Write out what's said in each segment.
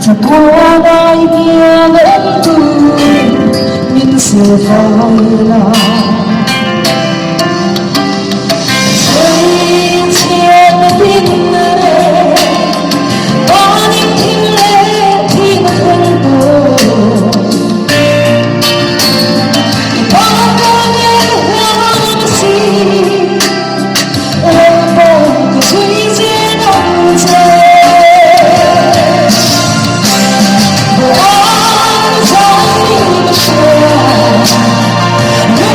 Thật qua ai kia lẫn tu nhưng sự phải là dây thiên tin lệ có những thiên lệ thì nó không buồn có những hương gì em bông của suy diễn đông trời. Hãy subscribe cho kênh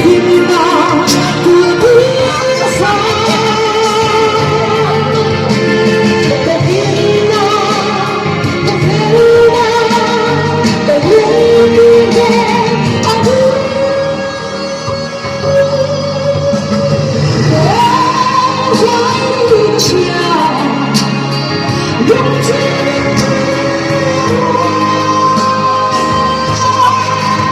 Ghiền Mì Gõ để không bỏ lỡ những video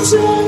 hấp dẫn.